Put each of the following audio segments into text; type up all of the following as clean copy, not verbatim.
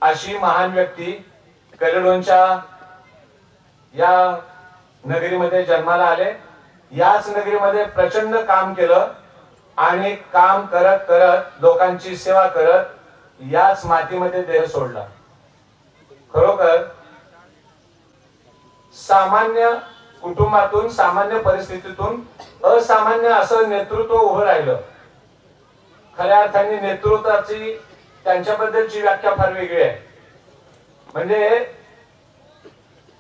अशी महान व्यक्ती कलेडोनच्या या नगरीमध्ये जन्माला आले। याच नगरीमध्ये प्रचंड काम केलं आणि काम करत करत लोकांची सेवा करत याच मातीमध्ये देह सोडला। खरोखर सामान्य कुटुंबातून सामान्य परिस्थितीतून असामान्य असं नेतृत्व उभं राहिलं। खऱ्या अर्थाने नेतृत्वाची त्यांच्याबद्दलची व्याख्या फार वेगळी आहे। म्हणजे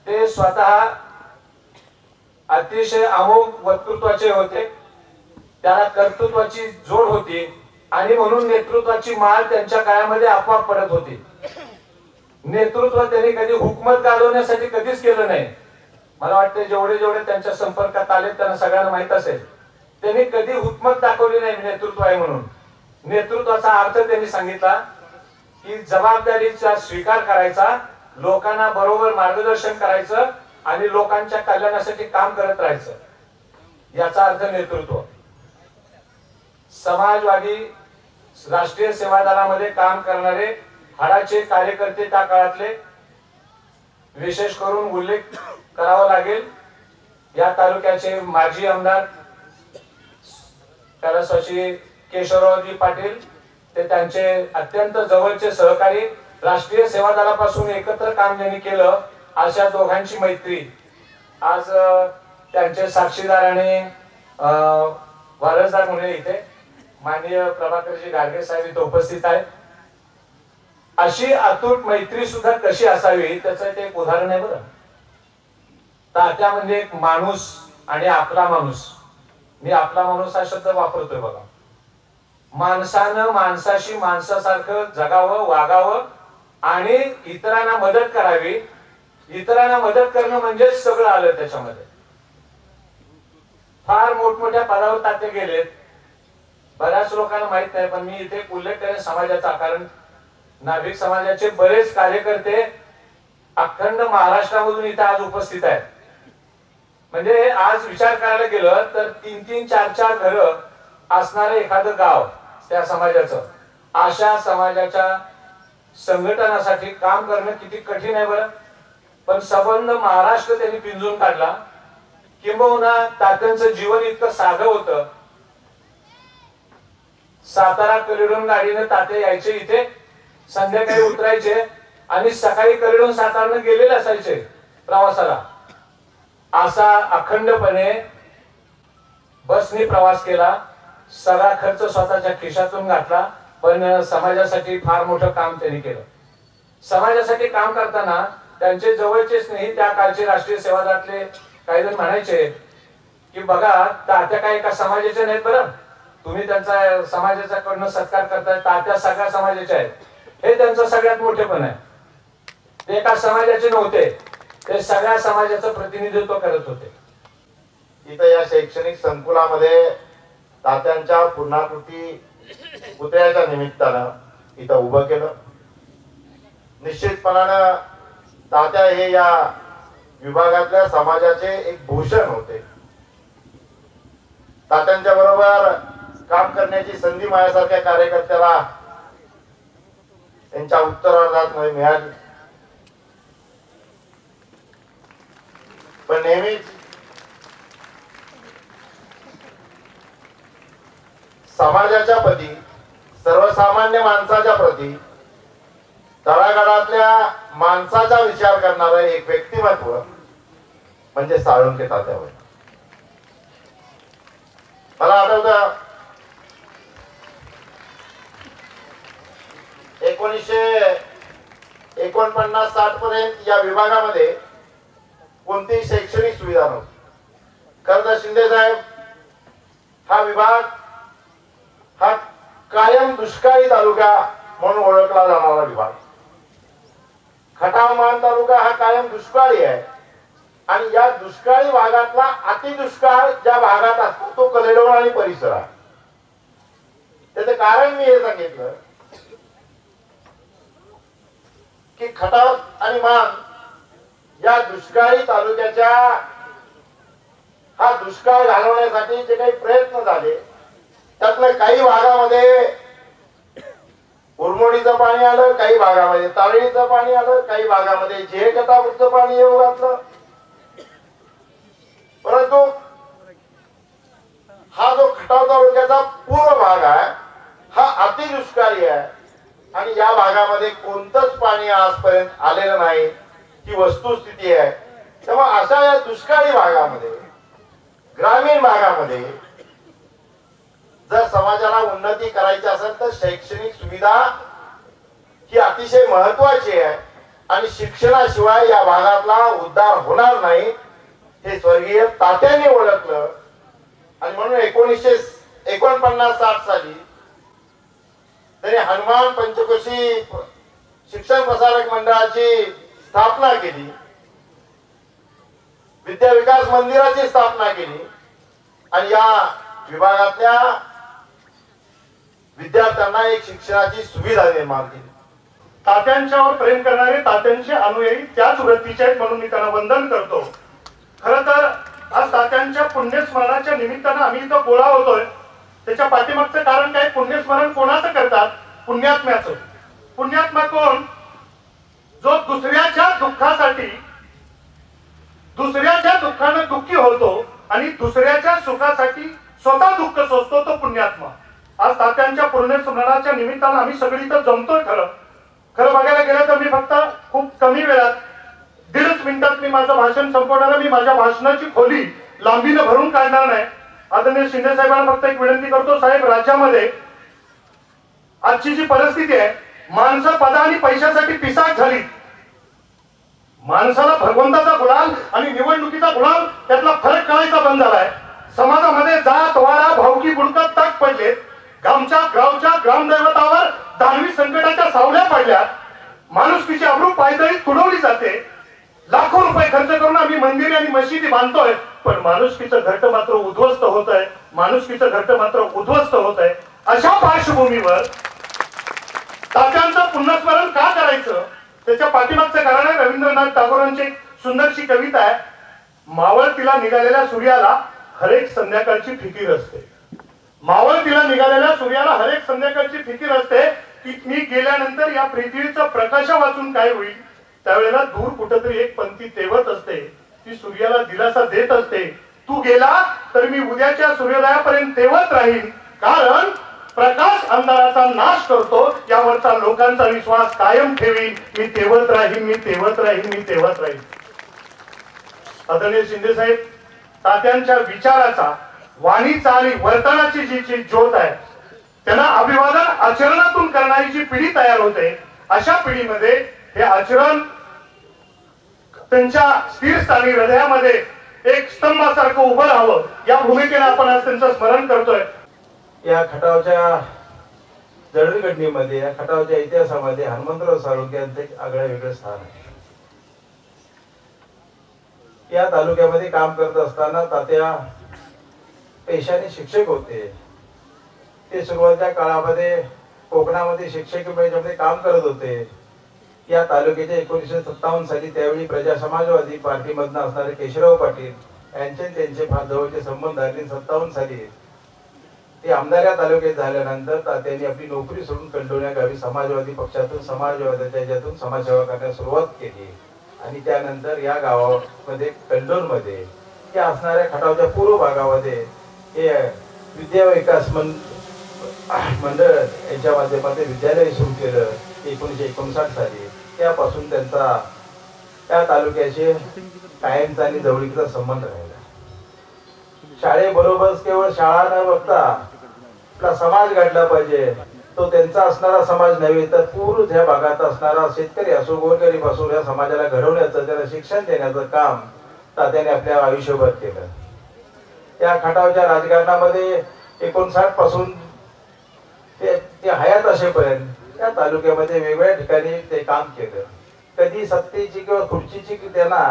ते स्वतः अतिशय अमोघ वक्तृत्वाचे होते, त्याला कर्तृत्वाची जोड होती आणि म्हणून नेतृत्वाची माळ त्यांच्या काळामध्ये आपोआप पडत होती। नेतृत्व त्यांनी कधी हुकूमत गाजवण्यासाठी कधीच केलं नाही। मला वाटतं जेवढे जेवढे त्यांच्या संपर्कात आले त्यांना सगळ्यांना माहित असेल, त्यांनी कधी हुकूमत दाखवली नाही नेतृत्व आहे म्हणून। नेतृत्वाचा अर्थ त्यांनी सांगितला की जबाबदारीचा स्वीकार करायचा, लोकांना बरोबर मार्गदर्शन करायचं आणि लोकांच्या कल्याणासाठी काम करत राहायचं, याचा अर्थ नेतृत्व। समाजवादी राष्ट्रीय सेवा दलामध्ये काम करणारे हाडाचे कार्यकर्ते त्या काळातले विशेष करून उल्लेख करावा लागेल। या तालुक्याचे माजी आमदार कैलासवासी केशवरावजी पाटील, ते त्यांचे अत्यंत जवळचे सहकारी, राष्ट्रीय सेवा दलापासून एकत्र काम ज्यांनी केलं, अशा दोघांची मैत्री आज त्यांचे साक्षीदार आणि वारसदार म्हणून इथे माननीय प्रभाकरजी गाडगे साहेब इथे उपस्थित आहेत। अशी अतूट मैत्री सुद्धा कशी असावी त्याचं ते एक उदाहरण आहे बरं। तात्या म्हणजे एक माणूस आणि आपला माणूस। मी आपला माणूस हा शब्द वापरतोय बघा। माणसानं माणसाशी माणसासारखं जगावं, वागावं आणि इतरांना मदत करावी। इतरांना मदत करणं म्हणजे सगळं आलं त्याच्यामध्ये। फार मोठमोठ्या पदावर तात्या गेलेत, बऱ्याच लोकांना माहित नाही, पण मी इथे उल्लेख करेन समाजाचा, कारण नाभिक समाजाचे बरेच कार्यकर्ते अखंड महाराष्ट्रामधून इथे आज उपस्थित आहेत। म्हणजे आज विचार करायला गेलं तर 3-3, 4-4 घरं असणारं एखादं गाव त्या समाजाचं, अशा समाजाच्या संघटनासाठी काम करणं किती कठीण आहे बरं। पण संबंध महाराष्ट्र त्यांनी पिंजून काढला। किंबहुना तात्यांचं जीवन इतकं साधं होतं, सातारा कलिडोन गाडीने तात्या यायचे इथे, संध्याकाळी उतरायचे आणि सकाळी कलिडोन सातारानं गेलेले असायचे प्रवासाला। असा अखंडपणे बसने प्रवास केला, सगळा खर्च स्वतःच्या खिशातून घातला, पण समाजासाठी फार मोठं काम त्यांनी केलं। समाजासाठी काम करताना त्यांचे जवळचे स्नेही त्या काळचे राष्ट्रीय सेवा दलातले काही जण म्हणायचे की बघा तात्या काय एका समाजाचे नाहीत बरं, तुम्ही त्यांचा समाजाच्याकडनं सत्कार करताय, तात्या सगळ्या समाजाचे आहेत, हे त्यांचं सगळ्यात मोठेपण आहे. ते एका समाजाचे नव्हते, ते सगळ्या समाजाचं प्रतिनिधित्व करत होते. इथं या शैक्षणिक संकुलामध्ये तात्यांच्या पूर्णाकृती पुतळ्याच्या निमित्तानं इथं उभं केलं. निश्चितपणानं तात्या हे या विभागातल्या समाजाचे एक भूषण होते. तात्यांच्या बरोबर काम करण्याची संधी माझ्यासारख्या कार्यकर्त्याला त्यांच्या उत्तरार्धात मिळाली. पण नेहमीच समाजाच्या प्रती, सर्वसामान्य माणसाच्या प्रती, तळागाळातल्या माणसाचा विचार करणारं एक व्यक्तिमत्व म्हणजे साळुंखे तात्या होय. मला आठवतं 1949-60 पर्यंत या विभागामध्ये कोणतीही शैक्षणिक सुविधा नव्हती. खरं तर शिंदे साहेब हा विभाग हा कायम दुष्काळी तालुका म्हणून ओळखला जाणारा विभाग. खटाव मान तालुका हा कायम दुष्काळी आहे आणि या दुष्काळी भागातला अतिदुष्काळ ज्या भागात असतो तो कलेडोळ आणि परिसर आहे. त्याचं कारण मी हे सांगितलं की खटाव आणि मान या दुष्काळी तालुक्याच्या हा दुष्काळ घालवण्यासाठी जे काही प्रयत्न झाले त्यातल्या काही भागामध्ये उरमोडीचं पाणी आलं, काही भागामध्ये तारळीचं पाणी आलं, काही भागामध्ये जेकतापूरचं पाणी येऊ घातलं. परंतु हा जो खटाव तालुक्याचा पूर्व भाग आहे हा अतिदुष्काळी आहे आणि या भागामध्ये कोणतंच पाणी आजपर्यंत आलेलं नाही ही वस्तुस्थिती आहे. तेव्हा अशा या दुष्काळी भागामध्ये, ग्रामीण भागामध्ये जर समाजाला उन्नती करायची असेल तर शैक्षणिक सुविधा ही अतिशय महत्वाची आहे आणि शिक्षणाशिवाय या भागातला उद्धार होणार नाही हे स्वर्गीय तात्यांनी ओळखलं. आणि म्हणून 1949-60 साली त्यांनी हनुमान पंचकोशी शिक्षण प्रसारक मंडळाची स्थापना केली, विद्या विकास मंदिराची स्थापना केली आणि या विभागातल्या विद्यार्थ्यांना एक शिक्षणाची सुविधा निर्माण केली. तात्यांच्यावर प्रेम करणारे, तात्यांचे अनुयायी त्याच वृत्तीचे आहेत म्हणून मी त्यांना वंदन करतो. खरं तर आज तात्यांच्या पुण्यस्मरणाच्या निमित्तानं आम्ही इथं गोळा होतोय. त्याच्या पाठीमागचं कारण काय? पुण्यस्मरण कोणाचं करतात? पुण्यात्म्याचं. पुण्यात्मा कोण? जो दुसऱ्याच्या दुःखासाठी, दुसऱ्याच्या दुःखानं दुःखी होतो आणि दुसऱ्याच्या सुखासाठी स्वतः दुःख सोसतो, तो पुण्यात्मा. आज तात्यांच्या पुण्यस्मरणाच्या निमित्तानं आम्ही सगळी इथं जमतोय. खरं बघायला गेलं तर मी फक्त खूप कमी वेळात 1.5 मिनिटात मी माझं भाषण संपवणार. मी माझ्या भाषणाची खोली लांबीनं भरून काढणार नाही. आदरणीय शिंदे साहेबांना फक्त एक विनंती करतो, साहेब राज्यामध्ये आजची जी परिस्थिती आहे, माणसं पदा आणि पैशासाठी पिसाट झाली. माणसाला भगवंताचा गुलाल आणि निवडणुकीचा गुलाल त्यातला फरक कळायचा बंद झालाय. समाजामध्ये जात वारा भावकी बुडकत टाक पडलेत. गावच्या ग्रामदैवतावर दानवी संकटाच्या सावल्या पडल्या. माणुसकीची अब्रू पायदळीत तुडवली जाते. लाखो रुपये खर्च करून आम्ही मंदिरे आणि मशिदी बांधतोय, पण माणुसकीचं घरट मात्र उद्ध्वस्त होत आहे. माणुसकीचं घरट मात्र उद्ध्वस्त होत आहे. अशा पार्श्वभूमीवर तात्यांचं पुनस्मरण का करायचं? त्याच्या पाठीमागचं कारण आहे रवींद्रनाथ टागोरांची एक सुंदरशी कविता आहे. मावळतीला निघालेल्या सूर्याला हरेक संध्याकाळची फिकीर असते. मावळतीला निघालेल्या सूर्याला हरेक संध्याकाळची फिकीर असते की मी गेल्यानंतर या पृथ्वीचा प्रकाश वाचून काय होईल. त्यावेळेला दूर कुठेतरी एक पंक्ती तेवत असते, ती सूर्याला दिलासा देत असते, तू गेला तर मी उद्याच्या सूर्योदयापर्यंत तेवत राहील, कारण प्रकाश अंधाराचा नाश करतो, यावरचा लोकांचा विश्वास कायम ठेवीन. मी तेवत राहीन, मी तेवत राहीन, मी तेवत राहीन. आदरणीय शिंदे साहेब, तात्यांच्या विचाराचा, वाणीचा आणि वर्तनाची जी ज्योत आहे, त्यांना अभिवादन आचरणातून करणारी जी पिढी तयार होते, अशा पिढीमध्ये हे आचरण त्यांच्या स्थिरस्थानी हृदयामध्ये एक स्तंभासारखं उभं राहावं, या भूमिकेने आपण आज त्यांचं स्मरण करतोय. या खटावच्या जडणघडणीमध्ये, या खटावच्या इतिहासामध्ये हनुमंतराव साळुंखे यांचं एक आगळं वेगळं स्थान आहे. या तालुक्यामध्ये काम करत असताना तात्या पेशाने शिक्षक होते. ते सुरुवातीच्या काळामध्ये कोकणामध्ये शिक्षकामध्ये काम करत होते. या तालुक्याच्या 1957 साली त्यावेळी प्रजा समाजवादी पार्टीमधून असणारे केशवराव पाटील यांचे त्यांचे फार जवळचे संबंध आले. 57 साली ते आमदार या तालुक्यात झाल्यानंतर त्यांनी आपली नोकरी सोडून कंडोण्या गावी समाजवादी पक्षातून समाजवादाच्या याच्यातून समाजसेवा करण्यास सुरुवात केली. आणि त्यानंतर या गावामध्ये कंडोनमध्ये या असणाऱ्या खटावच्या पूर्व भागामध्ये हे विद्या विकास मंडळ यांच्या माध्यमातून विद्यालय सुरू केलं 1959 साली. त्यापासून त्यांचा त्या तालुक्याशी कायमचा आणि जवळीचा संबंध राहिला. शाळेबरोबरच केवळ शाळा न बघता आपला समाज घडला पाहिजे. तो त्यांचा असणारा समाज नव्हे तर पूर्ण त्या भागात असणारा शेतकरी असो गोरगरीब असो या समाजाला घडवण्याचं, त्याला शिक्षण देण्याचं काम तात्याने आपल्या आयुष्यभर केलं. त्या खटावच्या राजकारणामध्ये 59 पासून ते हयात असेपर्यंत या तालुक्यामध्ये वेगवेगळ्या ठिकाणी ते काम केलं. कधी सत्तेची किंवा खुर्चीची त्यांना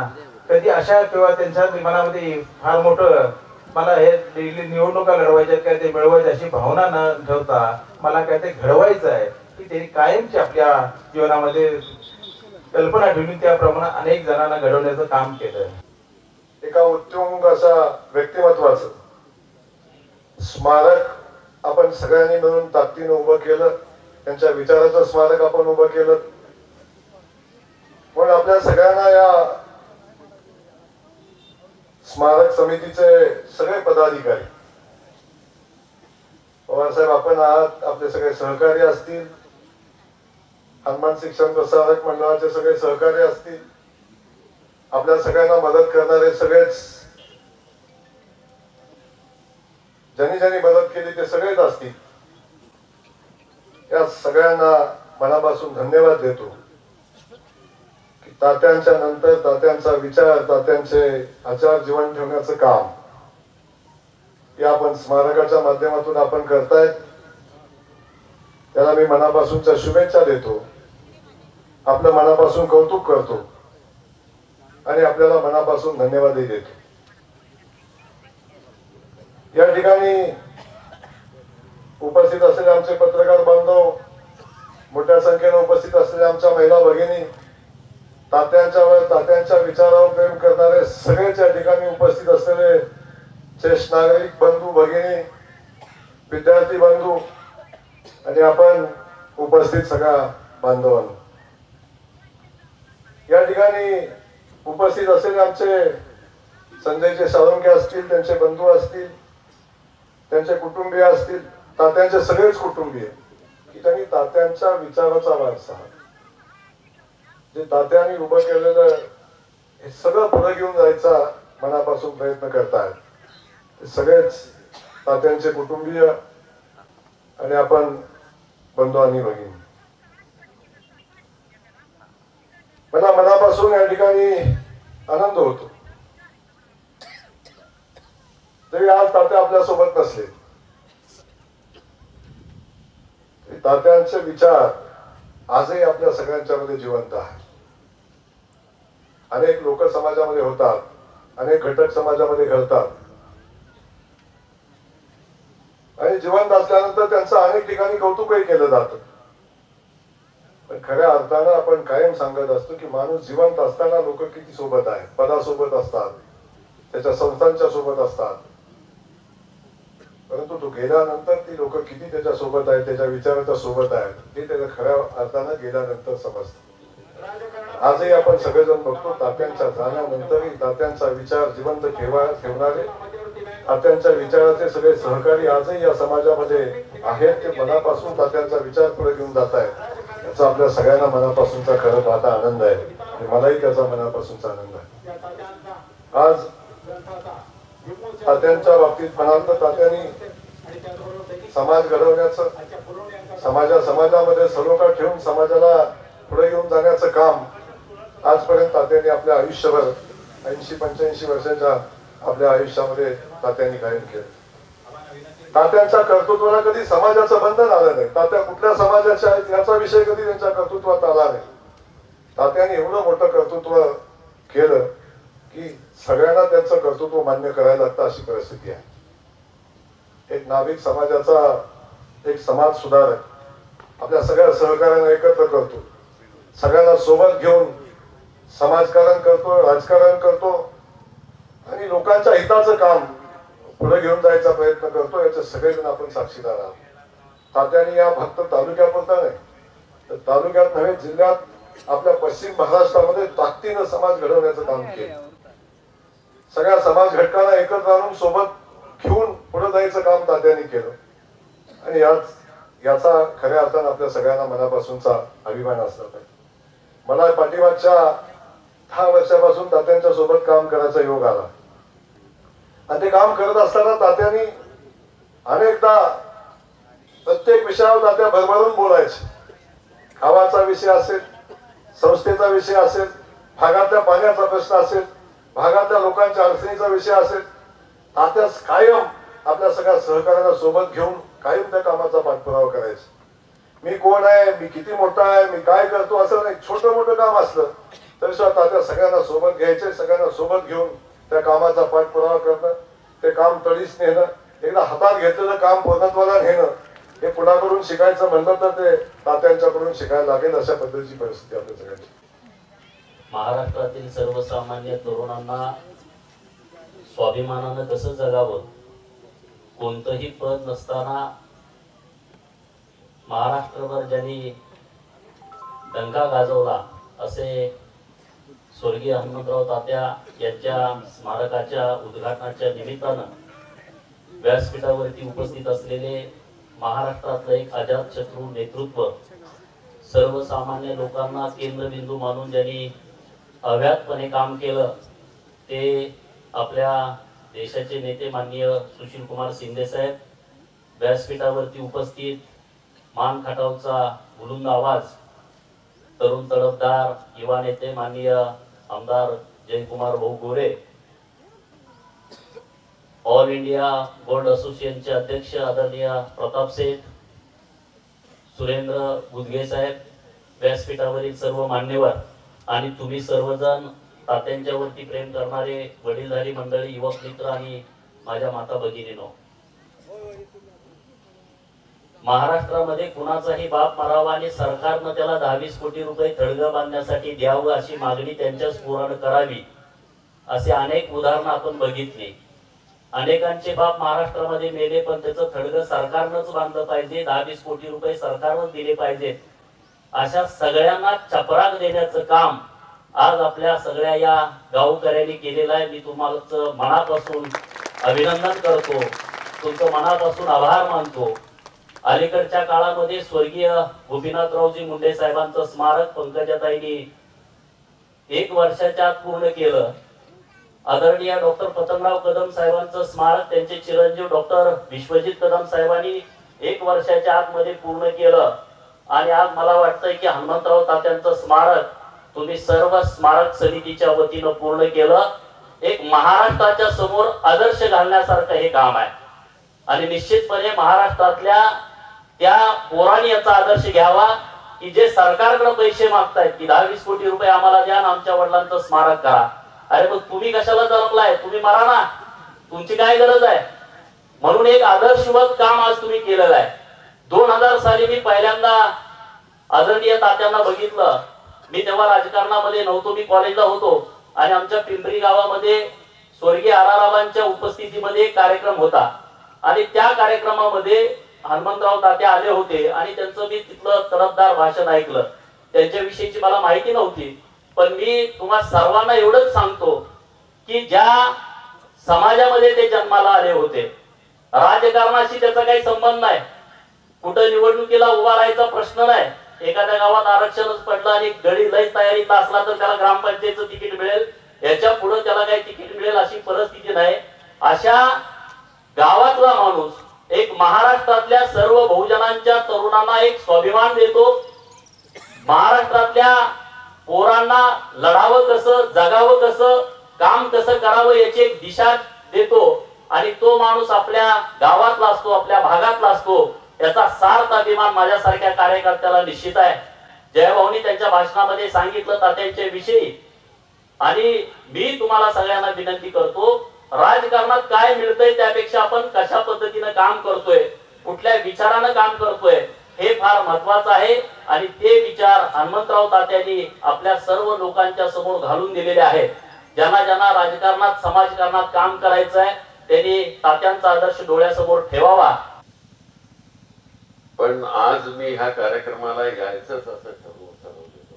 कधी अशा किंवा त्यांच्या मनामध्ये फार मोठं मला हे निवडणुका लढवायच्या काय ते मिळवायच्या अशी भावना न ठेवता मला काय ते घडवायचं आहे की त्यांनी कायमची आपल्या जीवनामध्ये कल्पना ठेवून त्याप्रमाणे अनेक जणांना घडवण्याचं काम केलं. एका उत्तुंग असा व्यक्तिमत्वाचं स्मारक आपण सगळ्यांनी मिळून ताकदीनं उभं केलं. त्यांच्या विचाराचं स्मारक आपण उभं केलं. पण आपल्या सगळ्यांना या स्मारक समितीचे सगळे पदाधिकारी, पवारसाहेब आपण आहात, आपले सगळे सहकारी असतील, हनुमान शिक्षण प्रसारक मंडळाचे सगळे सहकारी असतील, आपल्या सगळ्यांना मदत करणारे सगळेच, ज्यांनी ज्यांनी मदत केली ते सगळेच असतील, या सगळ्यांना मनापासून धन्यवाद देतो. तात्यांच्या नंतर तात्यांचा विचार, तात्यांचे आचार जीवन ठेवण्याचं काम या आपण स्मारकाच्या माध्यमातून आपण करतायत. त्याला मी मनापासूनच्या शुभेच्छा देतो. आपलं मनापासून कौतुक करतो आणि आपल्याला मनापासून धन्यवादही देतो. या ठिकाणी उपस्थित असलेले आमचे पत्रकार बांधव, मोठ्या संख्येने उपस्थित असलेले आमच्या महिला भगिनी, तात्यांच्या विचारावर प्रेम करणारे सगळेच या ठिकाणी उपस्थित असलेले ज्येष्ठ नागरिक बंधू भगिनी, विद्यार्थी बंधू आणि आपण उपस्थित सगळ्या बांधवांनो, या ठिकाणी उपस्थित असलेले आमचे संजयचे साळुंखे असतील, त्यांचे बंधू असतील, त्यांचे कुटुंबीय असतील, तात्यांचे सगळेच कुटुंबीय की त्यांनी तात्यांच्या विचाराचा वारसा, जे तात्यांनी उभं केलेलं हे सगळं पुढे घेऊन जायचा मनापासून प्रयत्न करतायत. सगळेच तात्यांचे कुटुंबीय आणि आपण बंधू आणि भगिनी, मला मनापासून या ठिकाणी आनंद होतो. जरी आज तात्या आपल्या सोबत नसले, तात्यांचे विचार आजही आपल्या सगळ्यांच्या मध्ये जिवंत आहे. अनेक लोक समाजामध्ये होतात, अनेक घटक समाजामध्ये घडतात आणि जिवंत असल्यानंतर त्यांचं अनेक ठिकाणी कौतुकही केलं जातं. पण खऱ्या अर्थानं आपण कायम सांगत असतो की माणूस जिवंत असताना लोक किती सोबत आहेत, पदासोबत असतात, त्याच्या संस्थांच्या सोबत असतात, परंतु तो गेल्यानंतर ती लोक किती त्याच्या सोबत आहेत, त्याच्या विचाराच्या सोबत आहेत हे त्याला खऱ्या अर्थानं गेल्यानंतर समजतं. आजही आपण सगळेजण बघतो तात्यांच्या जाण्यानंतरही तात्यांचा विचार जिवंत ठेवणारे, तात्यांच्या विचाराचे सगळे सहकारी आजही या समाजामध्ये आहेत. ते मनापासून तात्यांचा विचार पुढे घेऊन जात आहेत. याचा आपल्या सगळ्यांना मनापासूनचा खरं पाहता आनंद आहे आणि मलाही त्याचा मनापासूनचा आनंद आहे. आज तात्यांच्या बाबतीत म्हणाल तर तात्यांनी समाज घडवण्याचं, समाजामध्ये सलोखा ठेवून समाजाला पुढे घेऊन जाण्याचं काम आजपर्यंत तात्यांनी आपल्या आयुष्यभर 80-85 वर्षांच्या आपल्या आयुष्यामध्ये तात्यांनी कायम केलं. तात्यांच्या कर्तृत्वाला कधी समाजाचं बंधन आलं नाही. तात्या कुठल्या समाजाचे आहेत याचा विषय कधी त्यांच्या कर्तृत्वात आला नाही. तात्यांनी एवढं मोठं कर्तृत्व केलं की सगळ्यांना त्यांचं कर्तृत्व मान्य करायला लागतं अशी परिस्थिती आहे. एक नाभिक समाजाचा एक समाज सुधारक आपल्या सगळ्या सहकार्यांना एकत्र करतो, सगळ्यांना सोबत घेऊन समाजकारण करतो, राजकारण करतो आणि लोकांच्या हिताचं काम पुढे घेऊन जायचा प्रयत्न करतो. याचे सगळेजण आपण साक्षीदार आहोत. तात्यांनी या फक्त तालुक्यापुरता नाही तर तालुक्यात नव्हे जिल्ह्यात आपल्या पश्चिम महाराष्ट्रामध्ये ताकदीनं समाज घडवण्याचं काम केलं. सगळ्या समाज घटकांना एकत्र आणून सोबत घेऊन पुढे जायचं काम तात्यांनी केलं आणि याचा खऱ्या अर्थानं आपल्या सगळ्यांना मनापासूनचा अभिमान असला पाहिजे. मला पाठीमागच्या 10 वर्षापासून तात्यांच्या सोबत काम करायचा योग आला आणि ते काम करत असताना तात्यांनी अनेकदा प्रत्येक विषयावर तात्या भरभरून बोलायचे. गावाचा विषय असेल, संस्थेचा विषय असेल, भागातल्या पाण्याचा प्रश्न असेल, भागातल्या लोकांच्या अडचणीचा विषय असेल, तात्या कायम आपल्या सगळ्या सहकार्यांना सोबत घेऊन कायम त्या कामाचा पाठपुरावा करायचा. मी कोण आहे, मी किती मोठा आहे, मी काय करतो असं नाही. छोटं मोठं काम असलं तरी सुद्धा तात्या सगळ्यांना सोबत घ्यायचे, सगळ्यांना सोबत घेऊन त्या कामाचा पाठपुरावा करणं, ते काम तडीस नेणं, एकदा हातात घेतलेलं काम पूर्णत्वाला नेणं, हे पुढाकडून शिकायचं म्हणलं तर ते तात्यांच्याकडून शिकायला लागेल. अशा पद्धतीची परिस्थिती आपल्या सगळ्यांची. महाराष्ट्रातील सर्वसामान्य तरुणांना स्वाभिमानानं कसं जगावं, कोणतंही पद नसताना महाराष्ट्रभर ज्यांनी डंका गाजवला असे स्वर्गीय हनुमंतराव तात्या यांच्या स्मारकाच्या उद्घाटनाच्या निमित्तानं व्यासपीठावरती उपस्थित असलेले महाराष्ट्रातलं एक अजातशत्रू नेतृत्व, सर्वसामान्य लोकांना केंद्रबिंदू मानून ज्यांनी अव्याहतपणे काम केलं, ते आपल्या देशाचे नेते माननीय सुशीलकुमार शिंदे साहेब, व्यासपीठावरती उपस्थित मान खटावचा बुलंद आवाज तरुण तडफदार युवा नेते माननीय आमदार जयकुमार भाऊ गोरे, ऑल इंडिया बोर्ड असोसिएशनचे अध्यक्ष आदरणीय प्रताप सेठ, सुरेंद्र बुदगे साहेब, व्यासपीठावरील सर्व मान्यवर आणि तुम्ही सर्वजण तात्यांच्या वरती प्रेम करणारे वडीलधारी मंडळी, युवक मित्र आणि माझ्या माता भगिनीनो, महाराष्ट्रामध्ये कुणाचाही बाप मरावा आणि सरकारनं त्याला 10-20 कोटी रुपये थडगं बांधण्यासाठी द्यावं अशी मागणी त्यांच्याच पुराण करावी असे अनेक उदाहरणं आपण बघितली. अनेकांचे बाप महाराष्ट्रामध्ये मेले पण त्याचं थडगं सरकारनंच बांधलं पाहिजे, 10-20 कोटी रुपये सरकारनंच दिले पाहिजेत. अशा सगळ्यांना चपराक देण्याचं काम आज आपल्या सगळ्या या गावकऱ्यांनी केलेलं आहे. मी तुम्हाला मनापासून अभिनंदन करतो, तुमचं मनापासून आभार मानतो. अलीकडच्या काळामध्ये स्वर्गीय गोपीनाथरावजी मुंडे साहेबांचं स्मारक पंकजाताईंनी 1 वर्षाच्या आत पूर्ण केलं. आदरणीय डॉक्टर पतंगराव कदम साहेबांचं स्मारक त्यांचे चिरंजीव डॉक्टर विश्वजित कदम साहेबांनी 1 वर्षाच्या आतमध्ये पूर्ण केलं. आणि आज मला वाटतंय की हनुमंतराव तात्यांचं स्मारक तुम्ही सर्व स्मारक समितीच्या वतीनं पूर्ण केलं. एक महाराष्ट्राच्या समोर आदर्श घालण्यासारखं हे काम आहे आणि निश्चितपणे महाराष्ट्रातल्या त्या पोरांनी याचा आदर्श घ्यावा की जे सरकारकडे पैसे मागतायत की 10-20 कोटी रुपये आम्हाला द्या आणि आमच्या वडिलांचं स्मारक करा. अरे मग तुम्ही कशाला जन्मलाय, तुम्ही मरा ना, तुमची काय गरज आहे. म्हणून एक आदर्शवत काम आज तुम्ही केलेलं आहे. 2000 साली मी पहिल्यांदा आदरणीय तात्यांना बघितलं. मी तेव्हा राजकारणामध्ये नव्हतो, मी कॉलेजला होतो आणि आमच्या पिंपरी गावामध्ये स्वर्गीय आरारावांच्या उपस्थितीमध्ये एक कार्यक्रम होता आणि त्या कार्यक्रमामध्ये हनुमंतराव तात्या आले होते आणि त्यांचं मी तिथलं तडफदार भाषण ऐकलं. त्यांच्याविषयीची मला माहिती नव्हती, पण मी तुम्हा सर्वांना एवढंच सांगतो की ज्या समाजामध्ये ते जन्माला आले होते, राजकारणाशी त्याचा काही संबंध नाही, कुठं निवडणुकीला उभा राहायचा प्रश्न नाही. एखाद्या गावात आरक्षणच पडलं आणि गडी लय तयारीत असला तर त्याला ग्रामपंचायतचं तिकीट मिळेल, याच्या पुढे त्याला काही तिकीट मिळेल अशी परिस्थिती नाही. अशा गावातला माणूस एक महाराष्ट्रातल्या सर्व बहुजनांच्या तरुणांना एक स्वाभिमान देतो. महाराष्ट्रातल्या पोरांना लढावं कसं, जगावं कसं, काम कसं करावं याची एक दिशा देतो. आणि तो माणूस आपल्या गावातला असतो, आपल्या भागातला असतो, याचा सार्थ अभिमान माझ्यासारख्या कार्यकर्त्याला निश्चित आहे. जयभाऊनी त्यांच्या भाषणामध्ये सांगितलं तात्यांच्या विषयी. आणि मी तुम्हाला सगळ्यांना विनंती करतो, राजकारणात काय मिळतंय त्यापेक्षा आपण कशा पद्धतीनं काम करतोय, कुठल्या विचारानं काम करतोय, हे फार महत्वाचं आहे. आणि ते विचार हनुमंतराव तात्यांनी आपल्या सर्व लोकांच्या समोर घालून दिलेले आहेत. ज्यांना ज्यांना राजकारणात समाजकारणात काम करायचं आहे त्यांनी तात्यांचा आदर्श डोळ्यासमोर ठेवावा. पण आज मी ह्या कार्यक्रमाला यायचंच असं ठरवलेलं.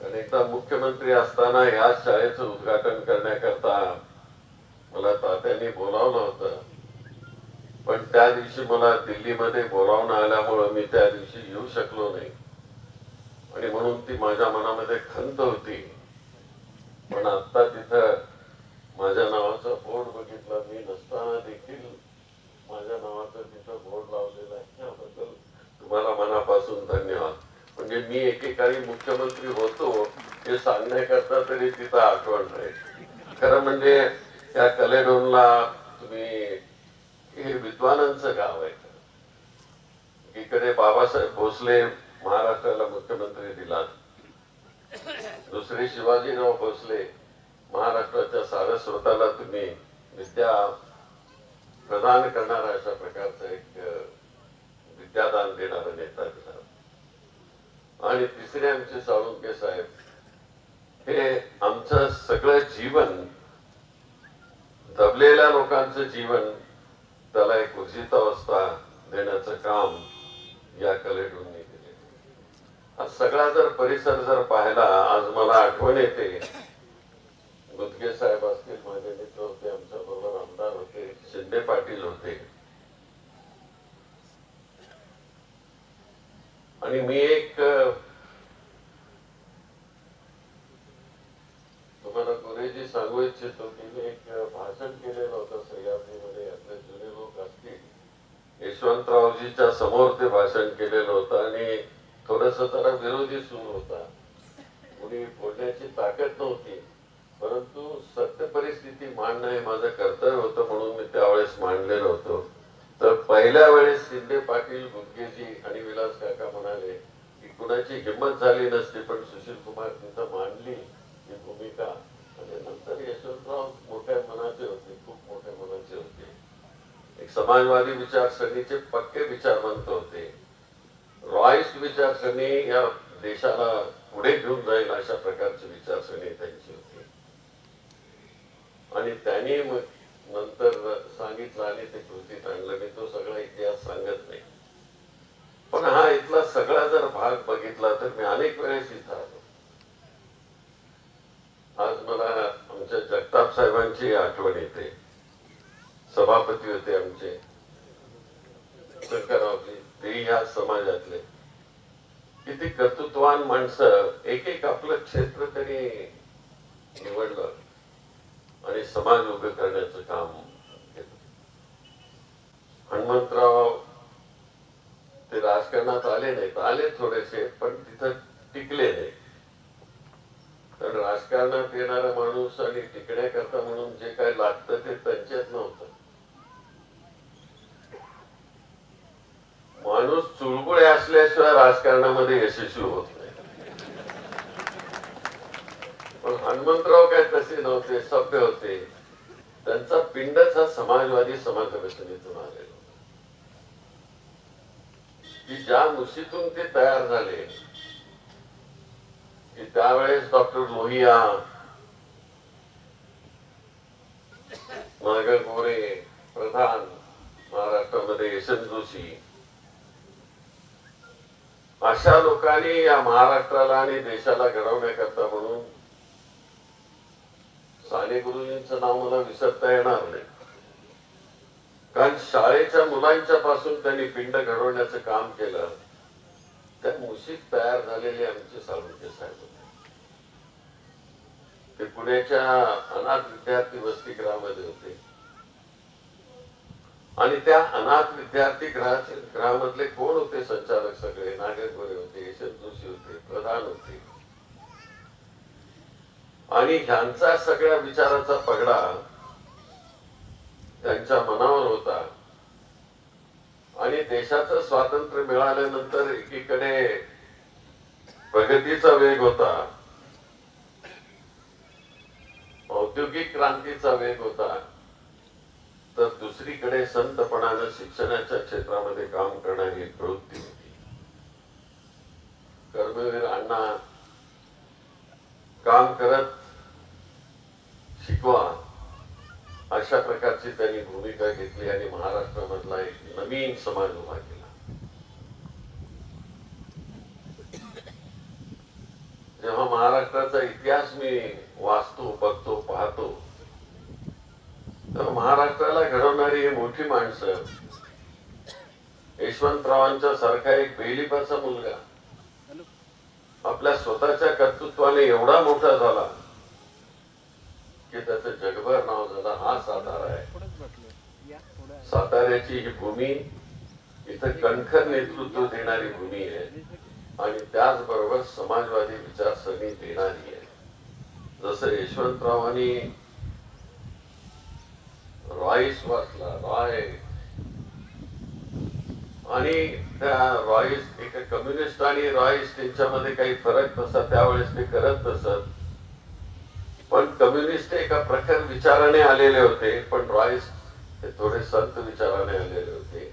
कारण एकदा मुख्यमंत्री असताना ह्या शाळेचं उद्घाटन करण्याकरता मला तात्यांनी बोलावलं होतं. पण त्या दिवशी मला दिल्लीमध्ये बोलावणं आल्यामुळं मी त्या दिवशी येऊ शकलो नाही. आणि म्हणून ती माझ्या मनामध्ये खंत होती. पण आता तिथं माझ्या नावाचा बोर्ड बघितला. मी नसताना देखील माझ्या नावाचं तिथं बोर्ड लावलेलं आहे. त्याबद्दल तुम्हाला मनापासून धन्यवाद. म्हणजे मी एकेकाळी मुख्यमंत्री होतो हे सांगण्याकरता तरी तिथं आठवण राहील. खरं म्हणजे त्या कलेडोनला तुम्ही, हे विद्वानांचं गाव आहे. एकीकडे बाबासाहेब भोसले महाराष्ट्राला मुख्यमंत्री दिला, दुसरे शिवाजीराव भोसले महाराष्ट्राच्या सारस्वताला तुम्ही विद्या प्रदान करणारा अशा प्रकारचा एक विद्यादान देणारा नेता दिला. आणि तिसरे आमचे साळुंके साहेब, हे आमचं सगळं जीवन, दबलेल्या लोकांचं जीवन, त्याला एक ऊर्जितावस्था देण्याचं काम या कलेडोननी केले. हा सगळा जर परिसर जर पाहिला, आज मला आठवण येते, गुदगे साहेब असतील, माझे मित्र होते, आमच्या बरोबर आमदार होते, शिंदे पाटील होते. आणि मी एक तुम्हाला गुरेजी सांगू इच्छितो की मी एक भाषण केलेलं होतं सह्याद्रीमध्ये. आपले जुने लोक असतील, यशवंतरावजीच्या समोर ते भाषण केलेलं होतं. आणि थोडस जरा विरोधी सूर होता, कुणी बोलण्याची ताकद नव्हती, परंतु सत्य परिस्थिती मांडणं हे माझं कर्तव्य होतं म्हणून मी त्यावेळेस मांडलेलं होतं. तर पहिल्या वेळेस शिंदे पाटील, गुदगेजी आणि विलास काका म्हणाले की कुणाची हिंमत झाली नसती, पण सुशील कुमार तिथं मांडली ही भूमिका. आणि नंतर यशवंतराव मोठ्या मनाचे होते, खूप मोठ्या मनाचे होते, एक समाजवादी विचारसरणीचे पक्के विचारवंत होते. रॉयस्ट विचारसरणी या देशाला पुढे घेऊन जाईल अशा प्रकारची विचारसरणी त्यांची होती. आणि त्यांनी नंतर सांगितलं आणि ते कृतीत आणलं. मी तो सगळा इतिहास सांगत नाही, पण हा इथला सगळा जर भाग बघितला तर मी अनेक वेळेस इथं आलो. आज मला आमच्या जगताप साहेबांची आठवण येते. सभापती होते आमचे शंकररावजी, ते ह्या समाजातले. किती कर्तृत्वान माणसं, एक एक आपलं क्षेत्र त्यांनी निवडलं आणि समाज उभे करण्याचं काम केलं. हनुमंतराव ते राजकारणात आले नाहीत, आले थोडेसे, पण तिथं टिकले नाही. कारण राजकारणात येणारा माणूस आणि टिकण्याकरता म्हणून जे काय लागतं ते त्यांच्यात नव्हतं. माणूस चुळबुळे असल्याशिवाय राजकारणामध्ये यशस्वी होत नाही. पण हनुमंतराव काय तसे नव्हते, सभ्य होते. त्यांचा पिंडच हा समाजवादी समाजरचनेतून आलेला, की ज्या मुशीतून ते तयार झाले की त्यावेळेस डॉक्टर लोहिया, नागर गोरे प्रधान, महाराष्ट्रामध्ये यशवंत जोशी, अशा लोकांनी या महाराष्ट्राला आणि देशाला घडवण्याकरता म्हणून साने गुरुजींचं नाव मला विसरता येणार नाही. कारण शाळेच्या मुलांच्या पासून त्यांनी पिंड घडवण्याचं काम केलं. त्या मुशीत तयार झालेले आमचे साळुंके साहेब होते. ते पुण्याच्या अनाथ विद्यार्थी वसतिगृहामध्ये होते. आणि त्या अनाथ विद्यार्थी गृहामधले कोण होते संचालक? सगळे नागर गोरे होते, यशवंत जोशी होते, प्रधान होते. आणि ह्यांचा सगळ्या विचाराचा पगडा त्यांच्या मनावर होता आणि देशाचं स्वातंत्र्य मिळाल्यानंतर एकीकडे प्रगतीचा वेग होता, औद्योगिक क्रांतीचा वेग होता, तर दुसरीकडे संतपणानं शिक्षणाच्या क्षेत्रामध्ये काम करणारी एक प्रवृत्ती होती. कर्मवीर अण्णा काम करत शिकवा अशा प्रकारची त्यांनी भूमिका घेतली आणि महाराष्ट्रामधला एक नवीन समाज उभा केला. जेव्हा महाराष्ट्राचा इतिहास मी वाचतो, बघतो, पाहतो, तर महाराष्ट्राला घडवणारी ही मोठी माणसं, यशवंतरावांच्या सारखा एक बेलिपाचा मुलगा आपल्या स्वतःच्या कर्तृत्वाने एवढा मोठा झाला की त्याचं जगभर नाव झालं. हा सातारा आहे. साताऱ्याची ही भूमी इथं कणखर नेतृत्व देणारी भूमी आहे आणि त्याचबरोबर समाजवादी विचारसरणी देणारी आहे. जसं यशवंतरावांनी रॉईस वाचला, रॉय, आणि त्या रॉईस एका कम्युनिस्ट आणि रॉईस त्यांच्यामध्ये काही फरक नसा, त्यावेळेस ते करत नसत. पण कम्युनिस्ट एका प्रखर विचाराने आलेले होते, पण रॉईस हे थोडे संत विचाराने आलेले होते.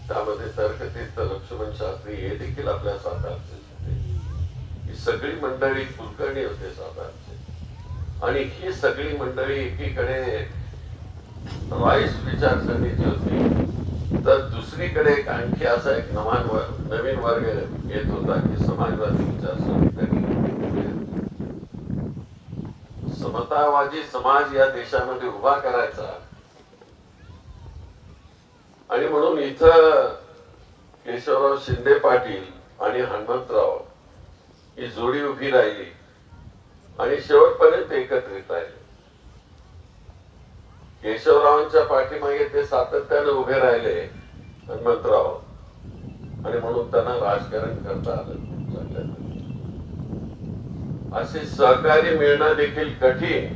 त्यामध्ये तर्कतीर्थ, लक्ष्मण शास्त्री हे देखील आपल्या सातारचे होते. ही सगळी मंडळी कुलकर्णी होते सातारचे, आणि ही सगळी मंडळी एकीकडे रॉईस विचारसरणीची होती, तर दुसरीकडे एक आणखी असा एक नवीन वर्ग येत होता की समाजवादी विचारसरणी. समतावादी समाज या देशामध्ये उभा करायचा, आणि म्हणून इथं केशवराव शिंदे पाटील आणि हनुमंतराव ही जोडी उभी राहिली आणि शेवटपर्यंत एकत्रित राहिले. केशवरावांच्या पाठीमागे ते सातत्याने उभे राहिले हनुमंतराव, आणि म्हणून त्यांना राजकारण करता आलं. असे सहकार्य मिळणं देखील कठीण.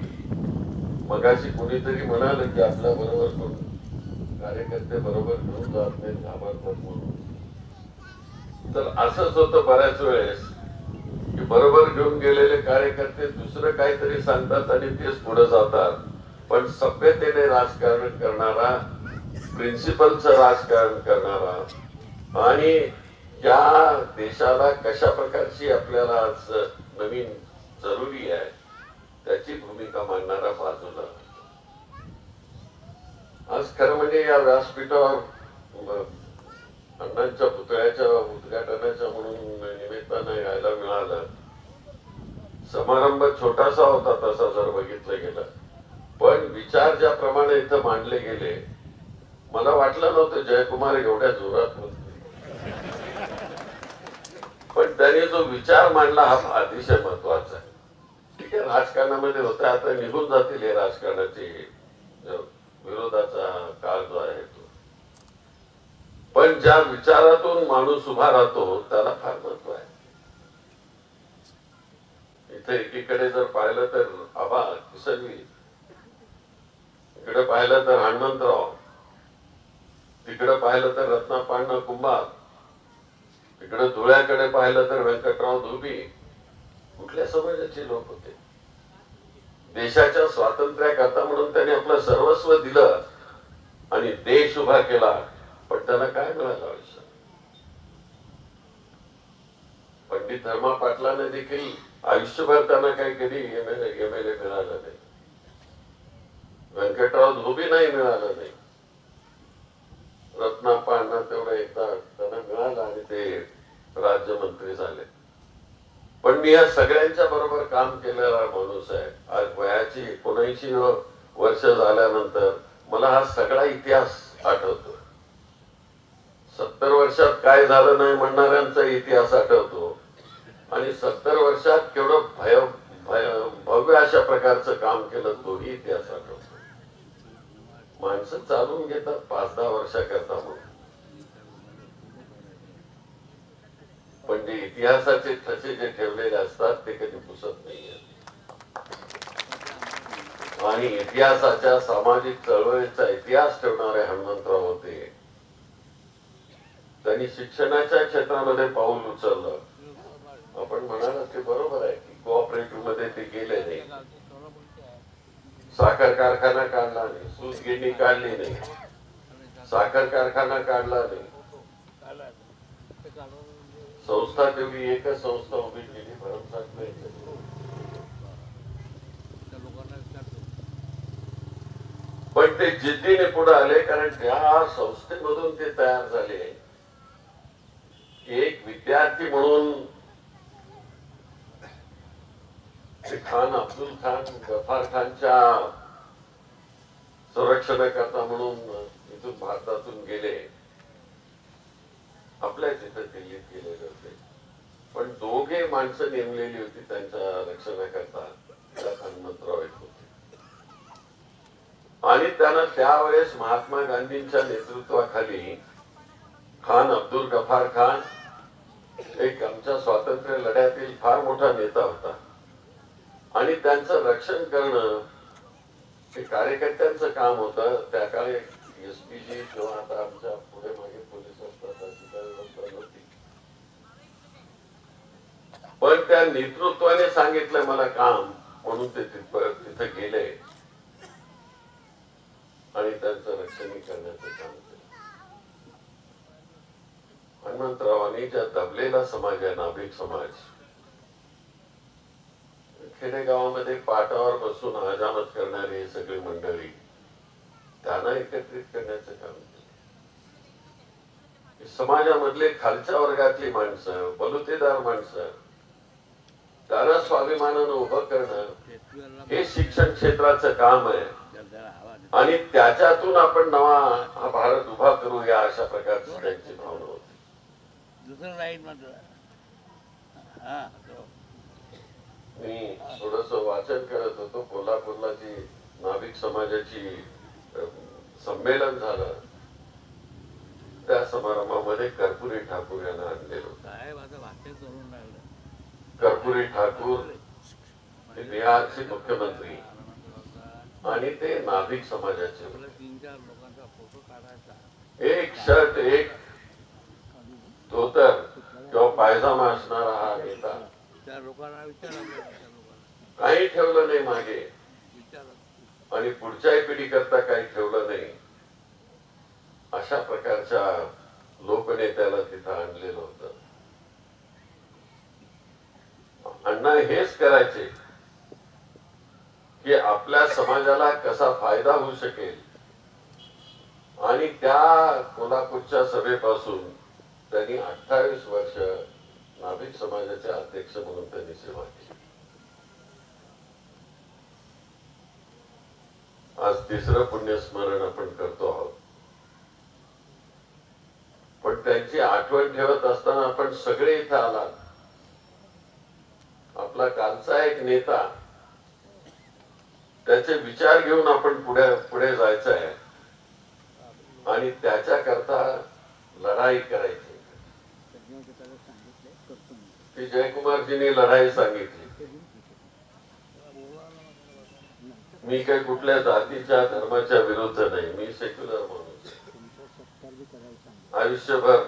मगाशी कुणीतरी म्हणाल की आपल्या बरोबर कोण कार्यकर्ते बरोबर घेऊन जात नाही, घाबरतात म्हणून. तर असंच होतं बऱ्याच वेळेस की बरोबर घेऊन गेलेले कार्यकर्ते दुसरं काहीतरी सांगतात आणि तेच पुढे जातात. पण सभ्यतेने राजकारण करणारा, प्रिन्सिपलचं राजकारण करणारा, आणि या देशाला कशा प्रकारची आपल्याला आज नवीन जरुरी आहे त्याची भूमिका मांडणारा बाजूला. आज खरं म्हणजे या व्यासपीठावर अण्णांच्या पुतळ्याच्या उद्घाटनाच्या म्हणून निमित्तानं यायला मिळालं. समारंभ छोटासा होता तसा जर बघितलं गेलं, पण विचार ज्याप्रमाणे इथं मांडले गेले, मला वाटलं नव्हतं जयकुमार एवढ्या जोरात बोलतील. पण त्यांनी जो विचार मांडला हा अतिशय महत्वाचा आहे. ठीक आहे, राजकारणामध्ये होते, आता निघून जातील हे राजकारणाचे विरोधाचा काळ जो आहे तो, पण ज्या विचारातून माणूस उभा राहतो त्याला फार महत्व आहे. इथे एकीकडे जर पाहिलं तर आबा किसनवी, इकडे पाहिलं तर हनुमंतराव, तिकडे पाहिलं तर रत्नापांना कुंभार, तिकडे धुळ्याकडे पाहिलं तर व्यंकटराव धोबी. कुठल्या समाजाचे लोक होते? देशाच्या स्वातंत्र्याकरता म्हणून त्यांनी आपलं सर्वस्व दिलं आणि देश उभा केला. पण त्यांना काय मिळालं आयुष्यात? पंडित धर्मा पाटलाने देखील आयुष्यभर त्यांना काही कधी एमएलए मिळालं नाही. व्यंकटराव धोबी नाही मिळालं नाही. रत्नापांना तेवढं एकदा त्यांना मिळालं आणि ते राज्यमंत्री झाले. पण मी या सगळ्यांच्या बरोबर काम केलेला माणूस आहे. आज वयाची 79 वर्ष झाल्यानंतर मला हा सगळा इतिहास आठवतो. 70 वर्षात काय झालं नाही म्हणणाऱ्यांचा इतिहास आठवतो, आणि 70 वर्षात केवढं भव्य अशा प्रकारचं काम केलं तोही इतिहास आठवतो. माणसं चालून घेतात 5-10 वर्षाकरता म्हणून, पण जे इतिहासाचे ठसे जे ठेवलेले असतात ते कधी पुसत नाहीये. आणि इतिहासाच्या सामाजिक चळवळीचा इतिहास ठेवणारे हनुमंतराव होते. त्यांनी शिक्षणाच्या क्षेत्रामध्ये पाऊल उचललं. आपण म्हणाल ते बरोबर आहे की कोऑपरेटिव्ह मध्ये ते गेले नाही, साखर कारखाना काढला नाही, सूतगिरणी काढली नाही, साखर कारखाना काढला नाही, संस्था तेवढी एकच संस्था उभी केली भरमसाठ नाही. पण ते जिद्दीने पुढे आले, कारण त्या संस्थेमधून ते तयार झाले. एक विद्यार्थी म्हणून ते खान अब्दुल खान गफार खानच्या संरक्षणाकरता म्हणून इथून भारतातून गेले, आपल्या तिथे दिल्लीत गेलेले होते. पण दोघे माणसं नेमलेली होती त्यांच्या रक्षणाकरता, त्यात हनुमंतराव एक होते. आणि त्यांना त्यावेळेस महात्मा गांधींच्या नेतृत्वाखाली खान अब्दुल गफार खान एक आमच्या स्वातंत्र्य लढ्यातील फार मोठा नेता होता. आणि त्यांचं रक्षण करणं हे कार्यकर्त्यांचं काम होतं. त्या काळी एसपीजी किंवा आता आमच्या पुढे मागे पोलीस असतात अशी काही व्यवस्था नव्हती. पण त्या नेतृत्वाने सांगितलं मला काम, म्हणून ते तिथे गेले आणि त्यांचं रक्षण करण्याचं काम केलं. हनुमंतरावांनी ज्या दबलेला समाज आहे, नाभिक समाज, खेडेगावामध्ये पाटावर बसून हजामत करणारी ही सगळी मंडळी, त्यांना एकत्रित करण्याचं काम केलं. समाजामधले खालच्या वर्गातली माणसं, बलुतेदार माणसं, त्यांना स्वाभिमानानं उभं करणं हे शिक्षण क्षेत्राचं काम आहे. आणि त्याच्यातून आपण नवा हा भारत उभा करूया अशा प्रकारची त्यांची भावना होती. दुसरं नाही मात्र मी थोडस वाचन करत होतो. कोल्हापूरला जी नाभिक समाजाची संमेलन झालं, त्या समारंभामध्ये कर्पुरी ठाकूर यांना आणलेलं होतं. कर्पुरी ठाकूर हे बिहारचे मुख्यमंत्री आणि ते नाभिक समाजाचे होते. एक शर्ट, एक धोतर किंवा पायजामा असणारा हा नेता, काही ठेवलं नाही मागे आणि पुढच्याही पिढी करता काही ठेवलं नाही. अशा प्रकारच्या लोकनेत्याला तिथं आणलेलं होतं. अण्णा हेच करायचे की आपल्या समाजाला कसा फायदा होऊ शकेल. आणि त्या कोल्हापूरच्या सभेपासून त्यांनी 28 वर्ष नाभिक समाजाचे अध्यक्ष म्हणून त्यांनी सेवा केली. आज तिसरं पुण्यस्मरण आपण करतो आहोत. पण त्यांची आठवण ठेवत असताना आपण सगळे इथं आलात. आपला कालचा एक नेता, त्याचे विचार घेऊन आपण पुढे जायचं आहे आणि त्याच्याकरता लढाई करायची. की जयकुमारजींनी लढाई सांगितली. मी काही कुठल्या जातीच्या धर्माच्या विरुद्ध नाही, मी सेक्युलर माणूस. आयुष्यभर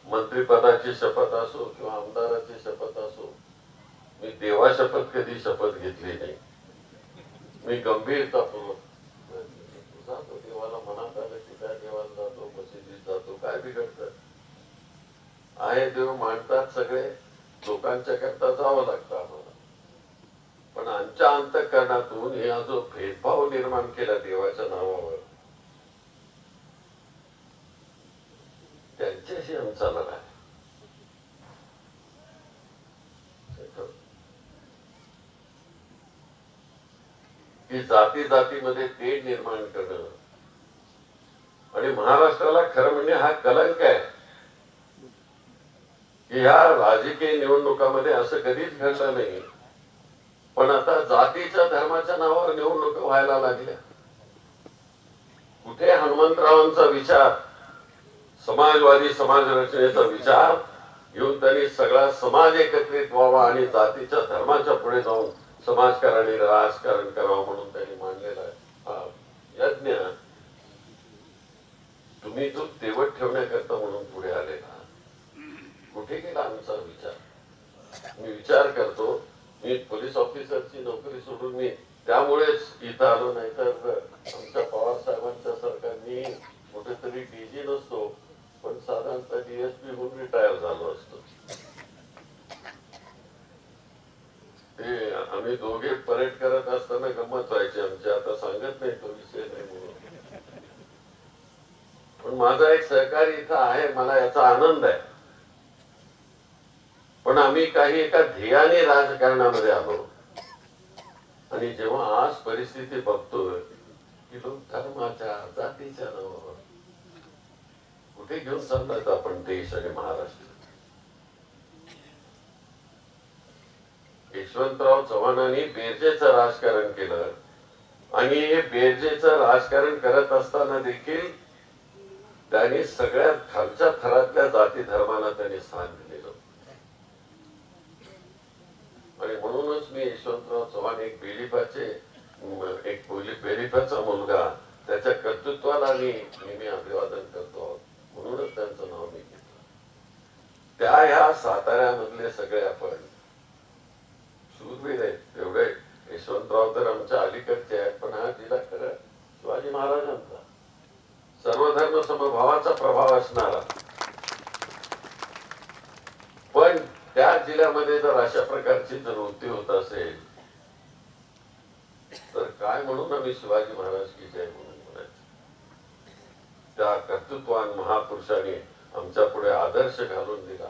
मंत्रिपदाची शपथ असो किंवा आमदाराची शपथ असो, मी देवा शपथ कधी शपथ घेतली नाही. मी गंभीरतापूर्वक जातो देवाला, मनात आलं की त्या देवाला जातो, मशिदीत जातो, काय बिघडतं. आहे देव मांडतात सगळे, लोकांच्या करता जावं लागतं आम्हाला. पण आमच्या अंतःकरणातून हे जो भेदभाव निर्माण केला देवाच्या नावावर, त्यांच्याशी आमचा लढा आहे. की जाती जातीमध्ये तेढ निर्माण करणं आणि महाराष्ट्राला खरं म्हणजे हा कलंक आहे की ह्या राजकीय निवडणुकामध्ये असं कधीच घडलं नाही. पण आता जातीच्या धर्माच्या नावावर निवडणुका व्हायला लागल्या. कुठे हनुमंतरावांचा विचार, समाजवादी समाज रचनेचा विचार घेऊन त्यांनी सगळा समाज एकत्रित व्हावा आणि जातीच्या धर्माच्या पुढे जाऊन समाजकारण आणि राजकारण करावं म्हणून त्यांनी मांडलेला आहे हा यज्ञ तुम्ही तो तेवट ठेवण्याकरता म्हणून पुढे आलेला. कुठे गेला आमचा विचार? मी विचार करतो, मी पोलीस ऑफिसरची नोकरी सोडून मी त्यामुळेच इथं आलो, नाही तर आमच्या पवार साहेबांच्या सरकारनी कुठेतरी डीजी नसतो पण साधारणतः डीएसपी होऊन रिटायर झालो असतो. ते आम्ही दोघे परेड करत असताना गंमत व्हायची आमची. आता सांगत नाही तो विषय नाही म्हणून. पण माझा एक सहकारी इथं आहे, मला याचा आनंद आहे. पण आम्ही काही एका ध्येयाने राजकारणामध्ये आलो आणि जेव्हा आज परिस्थिती बघतोय की लोक धर्माच्या जातीच्या नावावर कुठे घेऊन चाललात आपण देश आणि महाराष्ट्र. यशवंतराव चव्हाणांनी बेरजेचं राजकारण केलं आणि हे बेरजेचं राजकारण करत असताना देखील त्यांनी सगळ्यात खालच्या थरातल्या जाती धर्माला त्यांनी स्थान दिलेलं. आणि म्हणूनच मी यशवंतराव चव्हाण एक बेलिफाचा मुलगा, त्याच्या कर्तृत्वाला मी नेहमी अभिवादन करतो. म्हणूनच त्यांचं नाव मी घेतलं. त्या ह्या साताऱ्यामधले सगळे आपण शूरवीर आहेत. तेवढे यशवंतराव तर आमच्या अलीकडचे आहेत, पण हा जिल्हा खरं शिवाजी महाराजांचा सर्वधर्म समभावाचा प्रभाव असणारा. पण त्या जिल्ह्यामध्ये जर अशा प्रकारची जर वृत्ती होत असेल तर काय म्हणून आम्ही शिवाजी महाराज की जय म्हणून म्हणायचं. त्या कर्तृत्वान महापुरुषांनी आमच्या पुढे आदर्श घालून दिला.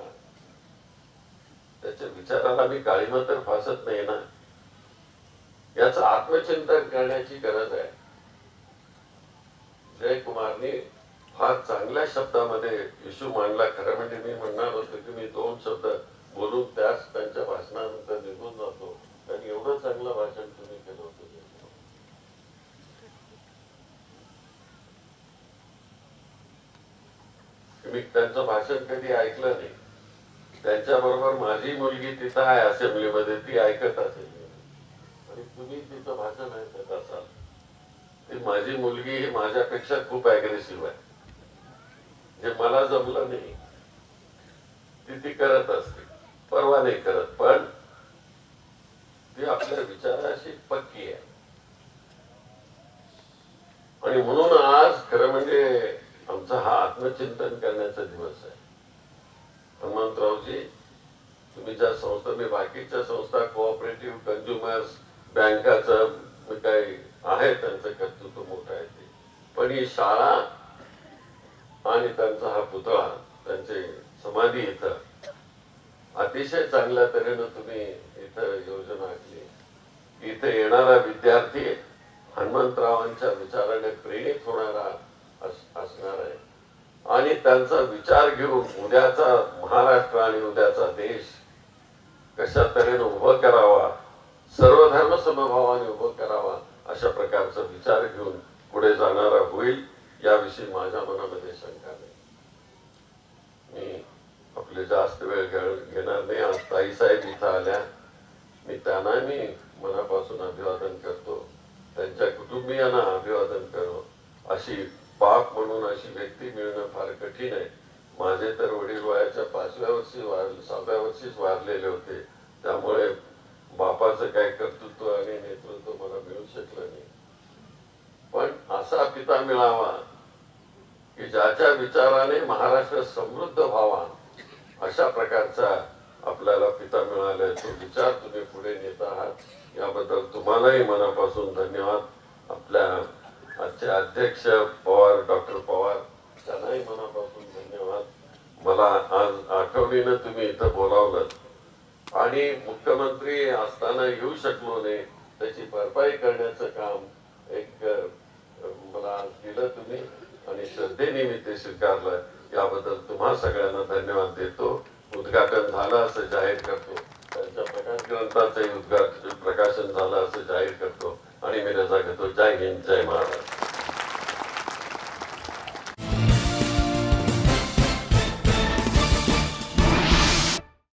त्याच्या विचाराला मी काळीमा तर फासत नाही ना. याचं आत्मचिंतन करण्याची गरज आहे. जयकुमारनी फार चांगल्या शब्दामध्ये इशू मांडला. खरं म्हणजे मी म्हणणार होतो की मी 2 शब्द बोलून त्याच त्यांच्या भाषणानंतर निघून जातो, कारण एवढं चांगलं भाषण तुम्ही केलं होतं. मी त्यांचं भाषण कधी ऐकलं नाही. त्यांच्या बरोबर माझी मुलगी तिथं आहे असेंब्लीमध्ये, ती ऐकत असेल आणि तुम्ही तिचं भाषण ऐकत असाल. ती माझी मुलगी ही माझ्यापेक्षा खूप अग्रेसिव्ह आहे. जे मला जमलं नाही ती करत असते, परवा नाही करत, पण ती आपल्या विचाराशी पक्की आहे. आणि म्हणून आज खरं म्हणजे आमचा हा आत्मचिंतन करण्याचा दिवस आहे. हनुमंतरावजी, तुम्ही ज्या संस्था, मी बाकीच्या संस्था कोऑपरेटिव्ह, कंझ्युमर्स, बँकाचं काही आहे त्यांचं कर्तृत्व मोठं आहे ते, पण ही शाळा आणि त्यांचा हा पुतळा, त्यांची समाधी इथं अतिशय चांगल्या तऱ्हेनं तुम्ही इथं योजना आखली. इथे येणारा विद्यार्थी हनुमंतरावांच्या विचाराने प्रेरित होणारा असणार आहे आणि त्यांचा विचार घेऊन उद्याचा महाराष्ट्र आणि उद्याचा देश कशा तऱ्हेनं उभं करावा, सर्वधर्म समभावाने उभं करावा, अशा प्रकारचा विचार घेऊन पुढे जाणारा होईल याविषयी माझ्या मनामध्ये शंका नाही. मी आपले जास्त वेळ घेणार नाही. आज ताईसाहेब इथं आल्या, मी त्यांना मी मनापासून अभिवादन करतो. त्यांच्या कुटुंबियांना अभिवादन करो. अशी बाप म्हणून अशी व्यक्ती मिळणं फार कठीण आहे. माझे तर वडील वयाच्या 5व्या वर्षी 7व्या वर्षीच वारलेले होते, त्यामुळे बापाचं काय कर्तृत्व आणि नेतृत्व मला मिळू शकलं नाही. पण असा पिता मिळावा की ज्याच्या विचाराने महाराष्ट्र समृद्ध व्हावा, अशा प्रकारचा आपल्याला पिता मिळालाय. तो विचार तुम्ही पुढे नेत आहात, याबद्दल तुम्हालाही मनापासून धन्यवाद. आपल्या आजचे अध्यक्ष पवार, डॉक्टर पवार, त्यांनाही मनापासून धन्यवाद. मला आज आठवणीनं तुम्ही इथं बोलावलं आणि मुख्यमंत्री असताना येऊ शकलो नाही, त्याची भरपाई करण्याचं काम एक मला दिलं तुम्ही आणि श्रद्धेने मी ते स्वीकारलं. याबद्दल तुम्हा सगळ्यांना धन्यवाद देतो. उद्घाटन झालं असं जाहीर करतो. त्यांच्या प्रकाश ग्रंथाचंही प्रकाशन झालं असं जाहीर करतो आणि मी रजा घेतो. जय हिंद, जय महाराष्ट्र.